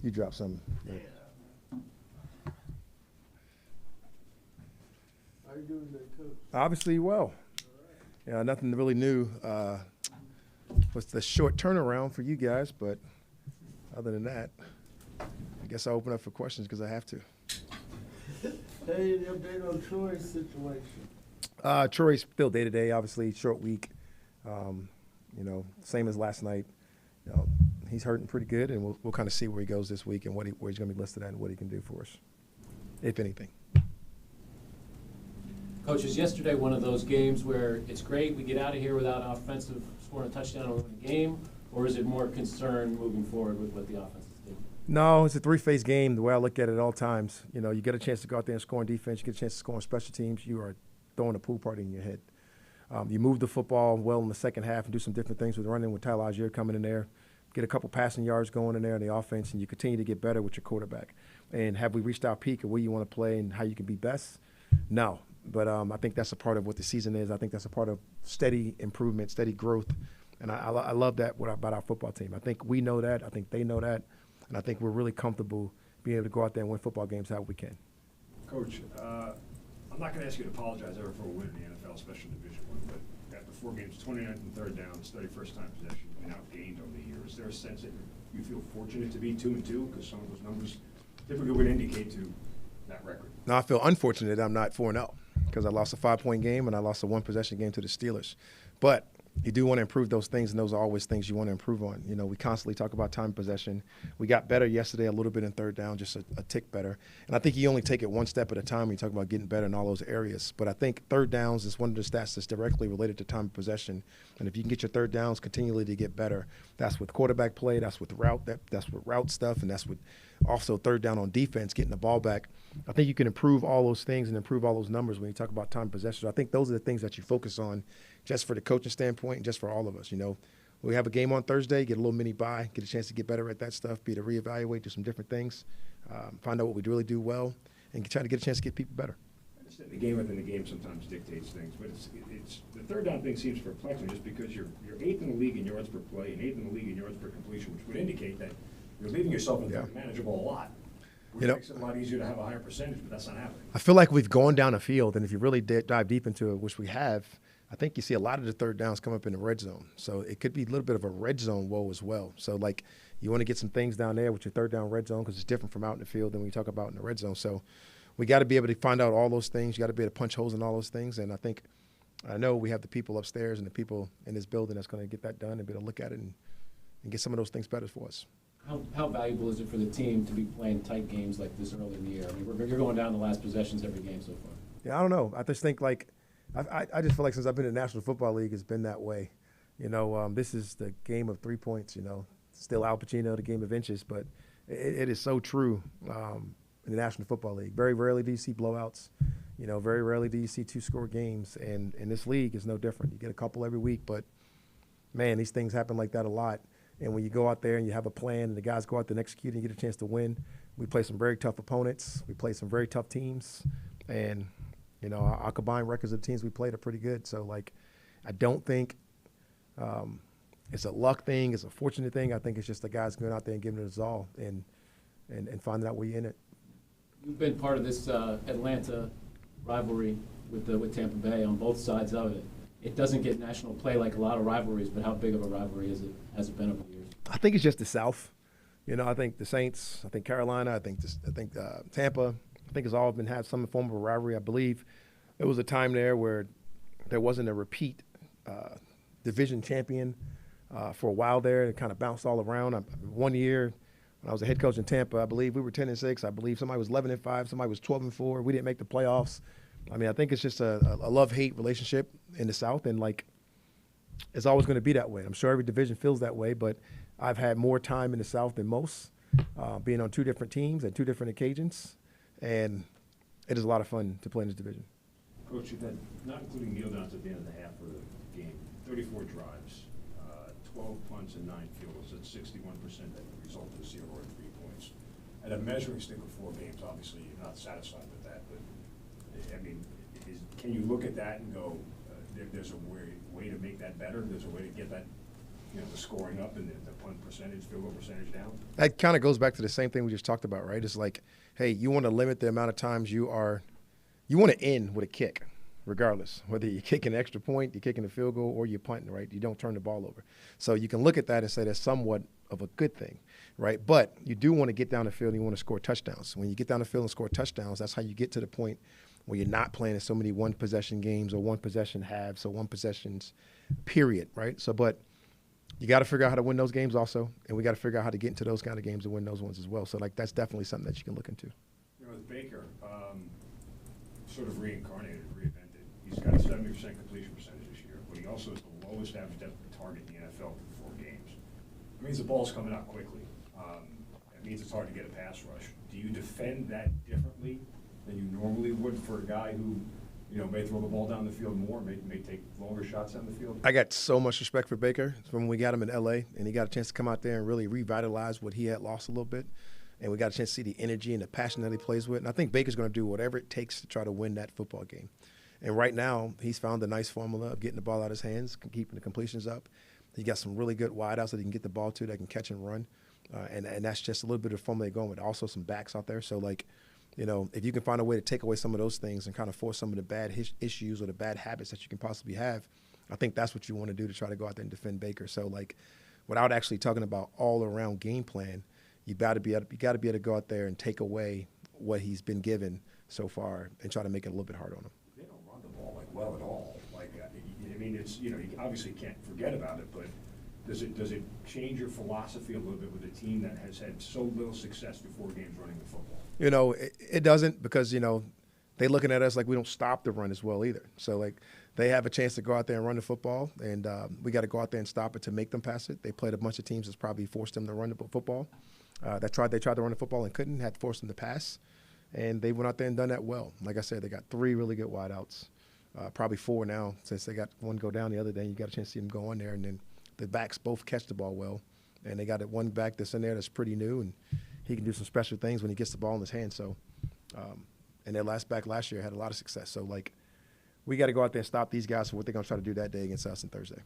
You dropped something. Yeah. How you doing there, Coach? Obviously, well. Yeah, nothing really new. Was the short turnaround for you guys, but other than that, I guess I'll open up for questions because I have to. Hey, the update on Troy's situation. Troy's still day-to-day, obviously, short week. Same as last night. He's hurting pretty good, and we'll kind of see where he goes this week and where he's going to be listed at and what he can do for us, if anything. Coach, is yesterday one of those games where it's great, we get out of here without an offensive scoring a touchdown or win a game, or is it more concern moving forward with what the offense is doing? No, it's a three-phase game, the way I look at it at all times. You get a chance to go out there and score on defense. You get a chance to score on special teams. You are throwing a pool party in your head. You move the football well in the second half and do some different things with running with Tyler Algier coming in there. Get a couple passing yards going in there in the offense, and you continue to get better with your quarterback. And have we reached our peak of where you want to play and how you can be best? No. But I think that's a part of what the season is. I think that's a part of steady improvement, steady growth. And I love that about our football team. I think we know that. I think they know that. And I think we're really comfortable being able to go out there and win football games how we can. Coach, I'm not going to ask you to apologize ever for a win in the NFL, especially in Division I, but after 4 games, 29th and third downs, 31st time possession, and outgained over the year, is there a sense that you feel fortunate to be 2-2? Because some of those numbers typically would indicate to that record. No, I feel unfortunate I'm not 4-0 because I lost a 5-point game and I lost a 1-possession game to the Steelers. But you do want to improve those things, and those are always things you want to improve on. We constantly talk about time possession. We got better yesterday a little bit in third down, just a tick better. And I think you only take it one step at a time when you talk about getting better in all those areas. But I think third downs is one of the stats that's directly related to time possession. And if you can get your third downs continually to get better, that's with quarterback play, that's with route, that's with route stuff, and that's with also third down on defense, getting the ball back. I think you can improve all those things and improve all those numbers when you talk about time possession. So I think those are the things that you focus on just for the coaching standpoint and just for all of us. We have a game on Thursday, get a little mini bye, get a chance to get better at that stuff, be able to reevaluate, do some different things, find out what we really do well, and try to get a chance to get people better. I understand the game within the game sometimes dictates things, but it's the third down thing seems perplexing just because you're 8th in the league in yards per play and 8th in the league in yards per completion, which would indicate that you're leaving yourself in manageable a lot. Which makes it a lot easier to have a higher percentage, but that's not happening. I feel like we've gone down a field, and if you really dive deep into it, which we have, I think you see a lot of the third downs come up in the red zone. So it could be a little bit of a red zone woe as well. So, you want to get some things down there with your third down red zone because it's different from out in the field than when you talk about in the red zone. So we got to be able to find out all those things. You got to be able to punch holes in all those things. And I know we have the people upstairs and the people in this building that's going to get that done and be able to look at it and get some of those things better for us. How valuable is it for the team to be playing tight games like this early in the year? I mean, you're going down the last possessions every game so far. Yeah, I don't know. I just think I just feel like since I've been in the National Football League, it's been that way. This is the game of 3 points, still Al Pacino, the game of inches, but it is so true in the National Football League. Very rarely do you see blowouts. Very rarely do you see 2-score games, and in this league is no different. You get a couple every week, but, man, these things happen like that a lot. And when you go out there and you have a plan and the guys go out there and execute and you get a chance to win, we play some very tough opponents. We play some very tough teams. And, our combined records of the teams we played are pretty good. So, I don't think it's a luck thing. It's a fortunate thing. I think it's just the guys going out there and giving it his all and finding out where you're in it. You've been part of this Atlanta rivalry with Tampa Bay on both sides of it. It doesn't get national play like a lot of rivalries, but how big of a rivalry has it been over the years? I think it's just the South. I think the Saints, I think Carolina, I think Tampa, I think it's all been had some form of a rivalry. I believe there was a time there where there wasn't a repeat division champion for a while there. It kind of bounced all around. One year when I was a head coach in Tampa, I believe we were 10-6. I believe somebody was 11-5. Somebody was 12-4. We didn't make the playoffs. I think it's just a love-hate relationship in the South, and it's always going to be that way. I'm sure every division feels that way, but I've had more time in the South than most, being on 2 different teams at 2 different occasions, and it is a lot of fun to play in this division. Coach, you've had, not including kneel downs at the end of the half of the game, 34 drives, 12 punts and 9 field goals. That's 61% that resulted in 0 or 3 points. At a measuring stick of 4 games, obviously you're not satisfied with that, but can you look at that and go, there's a way to make that better? There's a way to get that the scoring up and the punt percentage, field goal percentage down? That kind of goes back to the same thing we just talked about, right? It's like, hey, you want to limit the amount of times you want to end with a kick, regardless. Whether you're kicking an extra point, you're kicking a field goal, or you're punting, right? You don't turn the ball over. So you can look at that and say that's somewhat of a good thing, right? But you do want to get down the field and you want to score touchdowns. When you get down the field and score touchdowns, that's how you get to the point where you're not playing in so many one-possession games or one-possession halves or one-possessions, period, right? So, but you got to figure out how to win those games also, and we got to figure out how to get into those kind of games and win those ones as well. So, like, that's definitely something that you can look into. With Baker, sort of reincarnated, reinvented. He's got a 70% completion percentage this year, but he also has the lowest average depth of target in the NFL through 4 games. It means the ball's coming out quickly. It means it's hard to get a pass rush. Do you defend that differently than you normally would for a guy who, may throw the ball down the field more, may take longer shots down the field? I got so much respect for Baker from when we got him in L.A., and he got a chance to come out there and really revitalize what he had lost a little bit. And we got a chance to see the energy and the passion that he plays with. And I think Baker's going to do whatever it takes to try to win that football game. And right now, he's found a nice formula of getting the ball out of his hands, keeping the completions up. He got some really good wideouts that he can get the ball to that can catch and run. And that's just a little bit of formula they're going with. Also some backs out there. So, like, if you can find a way to take away some of those things and kind of force some of the bad issues or the bad habits that you can possibly have, I think that's what you want to do to try to go out there and defend Baker. So, like, without actually talking about all-around game plan, you got to be able to go out there and take away what he's been given so far and try to make it a little bit hard on him. They don't run the ball well at all. It's you obviously can't forget about it, but does it change your philosophy a little bit with a team that has had so little success before games running the football? It doesn't, because they looking at us like we don't stop the run as well either. So, like, they have a chance to go out there and run the football, and we got to go out there and stop it to make them pass it. They played a bunch of teams that's probably forced them to run the football. They tried to run the football and couldn't, had to force them to pass. And they went out there and done that well. Like I said, they got 3 really good wideouts, probably 4 now, since they got one go down the other day. You got a chance to see them go on there. And then the backs both catch the ball well. And they got one back that's in there that's pretty new, and he can do some special things when he gets the ball in his hand. So, and their back last year had a lot of success. So, like, we got to go out there and stop these guys for what they're going to try to do that day against us on Thursday.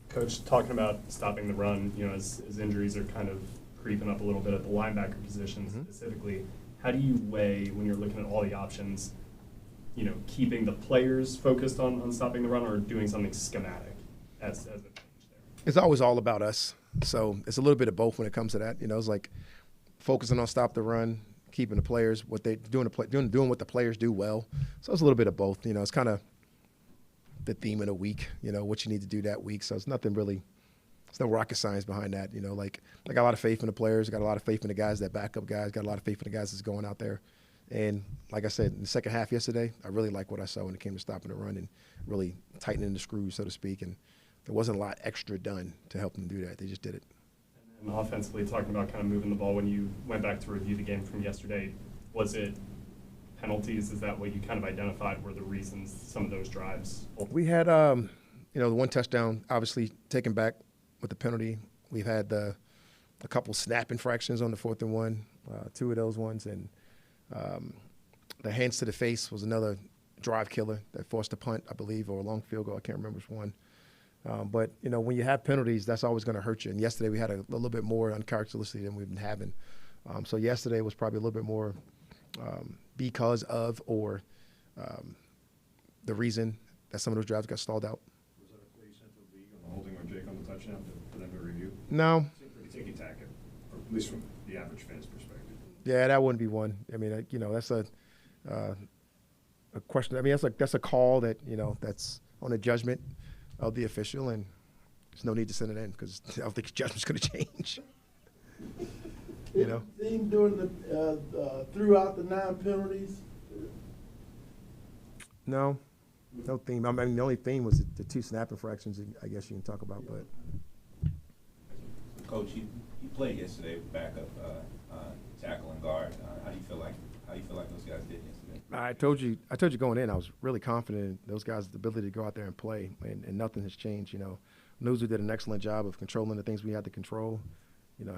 Coach, talking about stopping the run, as injuries are kind of creeping up a little bit at the linebacker position specifically, how do you weigh, when you're looking at all the options, keeping the players focused on stopping the run or doing something schematic as a change there? It's always all about us. So it's a little bit of both when it comes to that. It's like focusing on stop the run, keeping the players, what they doing what the players do well. So it's a little bit of both. It's kind of the theme of the week, what you need to do that week. So it's nothing really, it's no rocket science behind that. Like I got a lot of faith in the players. I got a lot of faith in the guys that back up guys. Got a lot of faith in the guys that's going out there. And like I said, in the second half yesterday, I really like what I saw when it came to stopping the run and really tightening the screws, so to speak. And there wasn't a lot extra done to help them do that. They just did it. And offensively, talking about kind of moving the ball, when you went back to review the game from yesterday, was it penalties? Is that what you kind of identified were the reasons some of those drives? We had, the one touchdown, obviously taken back with the penalty. We've had a couple snap infractions on the 4th and 1, 2 of those ones. And the hands to the face was another drive killer that forced a punt, I believe, or a long field goal. I can't remember which one. But, when you have penalties, that's always going to hurt you. And yesterday we had a little bit more uncharacteristic than we've been having. So yesterday was probably a little bit more because of or the reason that some of those drives got stalled out. Was that a play you sent to the league on the holding on Jake on the touchdown for them to review? No. Seemed pretty ticky-tacky, or at least from the average fan's perspective. Yeah, that wouldn't be one. I mean, that's a question. I mean, that's a call that, that's on a judgment of the official, and there's no need to send it in because I don't think his judgment's going to change. Theme during the throughout the 9 penalties. No theme. I mean, the only theme was the 2 snap infractions. I guess you can talk about, but. Coach, you played yesterday with backup tackle and guard. How do you feel like those guys did yesterday? I told you going in, I was really confident in those guys' ability to go out there and play, and nothing has changed. Newser did an excellent job of controlling the things we had to control.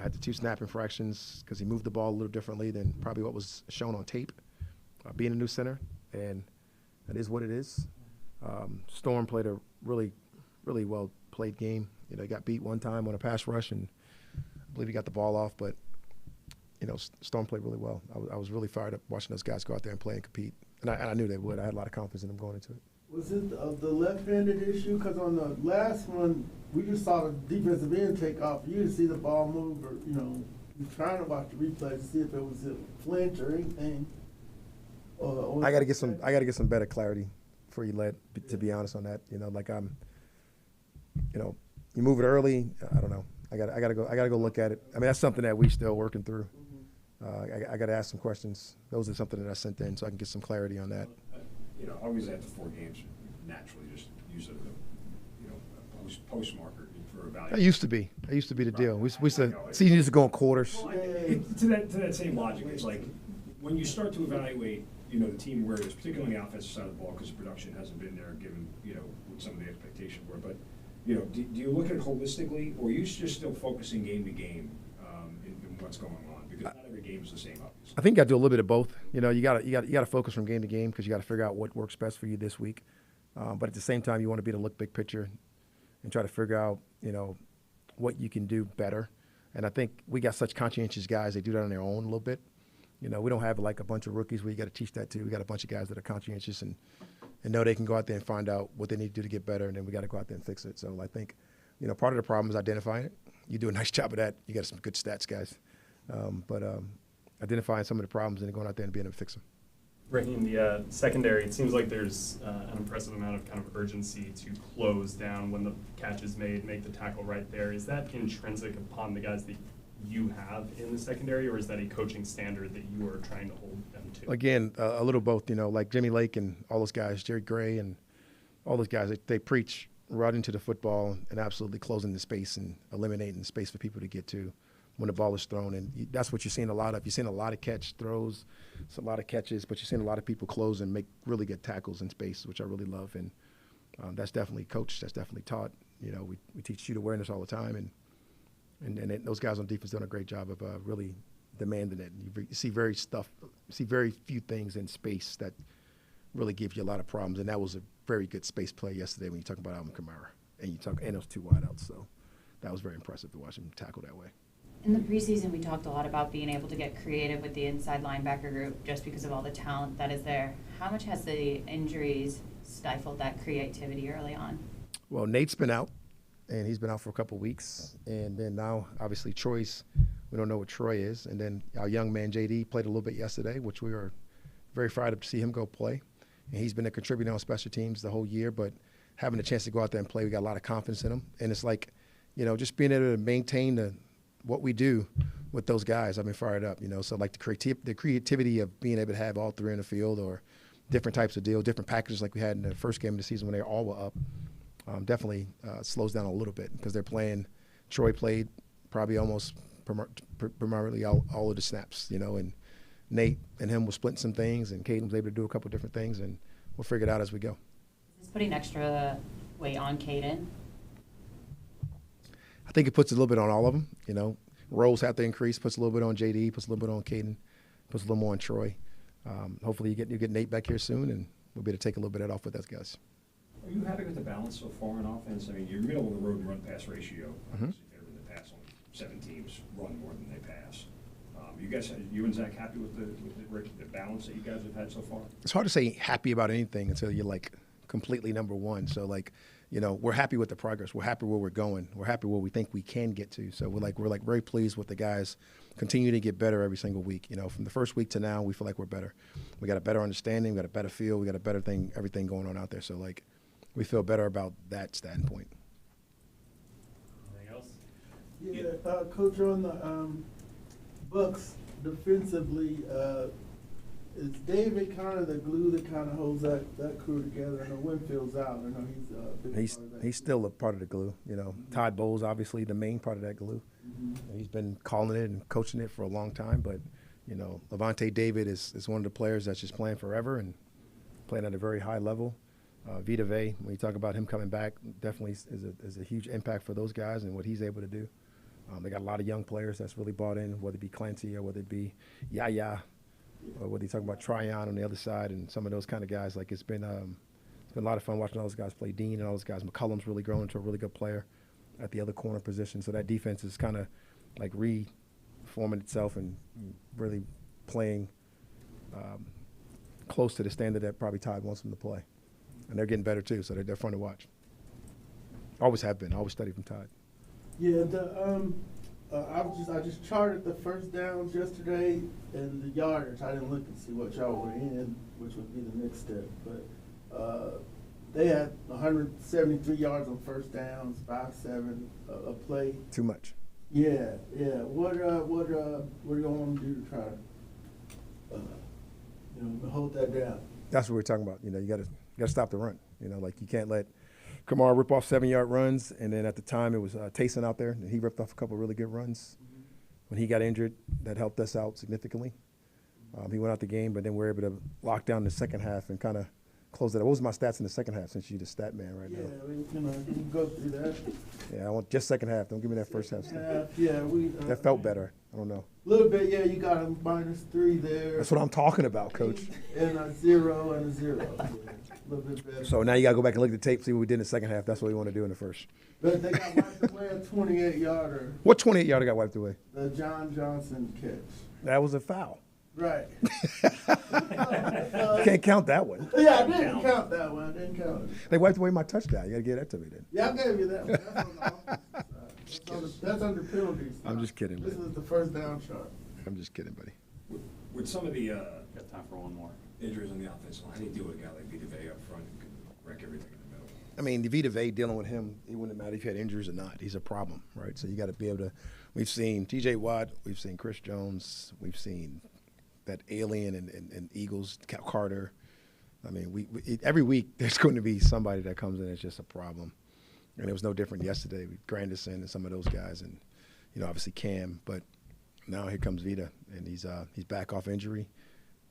Had the 2 snap infractions because he moved the ball a little differently than probably what was shown on tape, being a new center, and that is what it is. Storm played a really really well played game. You know, he got beat one time on a pass rush, and I believe he got the ball off. But you know, Storm played really well. I was really fired up watching those guys go out there and play and compete, and I knew they would. I had a lot of confidence in them going into it. Was it the left-handed issue? Because on the last one, we just saw the defensive end take off. You didn't see the ball move, or you're trying to watch the replay to see if it was a flinch or anything. I got to get some better clarity for you, Led. To be honest on that, you know, like you move it early. I don't know. I got to go look at it. I mean, that's something that we still working through. I got to ask some questions. Those are something that I sent in so I can get some clarity on that. Always after 4 games, naturally just use it as a post marker for evaluation. That used to be the deal. We used to know, season used to go in quarters. Well, to that same logic, it's like when you start to evaluate, the team where it is, particularly on the offensive side of the ball, because the production hasn't been there given, what some of the expectations were. But, do you look at it holistically, or are you just still focusing game to game in what's going on? Because not every game is the same, obviously. I think you got to do a little bit of both. You got to focus from game to game because you got to figure out what works best for you this week. But at the same time, you want to be able to look big picture and try to figure out, what you can do better. And I think we got such conscientious guys; they do that on their own a little bit. We don't have like a bunch of rookies where you got to teach that to. We got a bunch of guys that are conscientious and know they can go out there and find out what they need to do to get better, and then we got to go out there and fix it. So I think, part of the problem is identifying it. You do a nice job of that. You got some good stats, guys. But identifying some of the problems and then going out there and being able to fix them. Raheem, the secondary, it seems like there's an impressive amount of kind of urgency to close down when the catch is made, make the tackle right there. Is that intrinsic upon the guys that you have in the secondary, or is that a coaching standard that you are trying to hold them to? Again, a little both, like Jimmy Lake and all those guys, Jerry Gray and all those guys, they preach right into the football and absolutely closing the space and eliminating the space for people to get to when the ball is thrown. And that's what you're seeing a lot of. You're seeing a lot of catch throws, it's a lot of catches, but you're seeing a lot of people close and make really good tackles in space, which I really love. And that's definitely coached. That's definitely taught. We teach shoot awareness all the time. And those guys on defense doing a great job of really demanding it. You see very few things in space that really give you a lot of problems. And that was a very good space play yesterday when you talk about Alvin Kamara and those 2 wideouts. So that was very impressive to watch him tackle that way. In the preseason, we talked a lot about being able to get creative with the inside linebacker group just because of all the talent that is there. How much has the injuries stifled that creativity early on? Well, Nate's been out, and he's been out for a couple of weeks. And then now, obviously, we don't know what Troy is. And then our young man, JD, played a little bit yesterday, which we were very fired up to see him go play. And he's been a contributor on special teams the whole year, but having a chance to go out there and play, we got a lot of confidence in him. And it's like, just being able to maintain what we do with those guys, I've been fired up, So like the creativity of being able to have all 3 in the field or different types of deals, different packages like we had in the first game of the season when they all were up, definitely slows down a little bit because they're playing. Troy played probably almost primarily all of the snaps, and Nate and him were splitting some things, and Caden was able to do a couple different things, and we'll figure it out as we go. Is this putting extra weight on Caden? I think it puts a little bit on all of them. Roles have to increase. Puts a little bit on JD. Puts a little bit on Caden. Puts a little more on Troy. Hopefully you get Nate back here soon, and we'll be able to take a little bit of that off with those guys. Are you happy with the balance so far in offense? I mean, your middle of the road run pass ratio. Obviously, favored in the pass. Only 7 teams run more than they pass. You and Zach happy with the balance that you guys have had so far? It's hard to say happy about anything until you're like completely number one. So we're happy with the progress. We're happy where we're going. We're happy where we think we can get to. So we're very pleased with the guys continue to get better every single week. From the first week to now, we feel like we're better. We got a better understanding. We got a better feel. We got a better thing, everything going on out there. So we feel better about that standpoint. Anything else? Yeah, Coach, on the Bucks defensively, is David kind of the glue that kind of holds that crew together? I know Winfield's out. I know he's a big part of that. He's still a part of the glue. Todd Bowles obviously the main part of that glue. He's been calling it and coaching it for a long time. But Levante David is one of the players that's just playing forever and playing at a very high level. Vita Vea, when you talk about him coming back, definitely is a huge impact for those guys and what he's able to do. They got a lot of young players that's really bought in, whether it be Clancy or whether it be Yaya, or whether you talk about Tryon on the other side and some of those kind of guys. It's been It's been a lot of fun watching all those guys play. Dean and all those guys. McCullum's really grown into a really good player at the other corner position. So that defense is kind of like reforming itself and really playing close to the standard that probably Todd wants them to play. And they're getting better too, so they're fun to watch. Always have been. I always studied from Todd. Yeah, I just charted the first downs yesterday and the yardage. I didn't look and see what y'all were in, which would be the next step. But they had 173 yards on first downs, 5-7 a play. Too much. Yeah. What do you want to do to try to hold that down? That's what we're talking about. You got to stop the run. Like you can't let Kamara rip off 7-yard runs, and then at the time it was Taysom out there, and he ripped off a couple of really good runs. When he got injured, that helped us out significantly. He went out the game, but then we were able to lock down the second half and kind of close it out. What was my stats in the second half, since you're the stat man right now? Yeah, we can go through that. Yeah, I want just second half. Don't give me that first half stuff. Yeah, that felt better. I don't know. A little bit, yeah. You got a -3 there. That's what I'm talking about, Coach. And a 0 and a 0. Yeah, a little bit better. So now you got to go back and look at the tape, see what we did in the second half. That's what we want to do in the first. But they got wiped away a 28-yarder. What 28-yarder got wiped away? The John Johnson catch. That was a foul. Right. Can't count that one. Yeah, I didn't count that one. I didn't count it. They wiped away my touchdown. You got to give that to me then. Yeah, I gave you that one. That's on the offensive side. That's under penalties. I'm just kidding, This man. is the first down chart. I'm just kidding, buddy. With some of the Got time for one more. injuries on the offensive line, how do you deal with a guy like Vita Vea up front who can wreck everything in the middle? I mean, Vita Vea, dealing with him, it wouldn't matter if he had injuries or not. He's a problem, right? So you got to be able to. We've seen T.J. Watt, we've seen Chris Jones, we've seen that alien and Eagles, Carter. I mean, every week there's going to be somebody that comes in that's just a problem, and it was no different yesterday with Granderson and some of those guys, and obviously Cam. But now here comes Vita, and he's back off injury,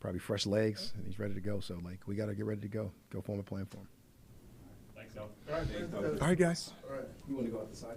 probably fresh legs, and he's ready to go. So we got to get ready to go form a plan for him. Thanks, Al. All right, All right, guys. All right. You want to go out the side?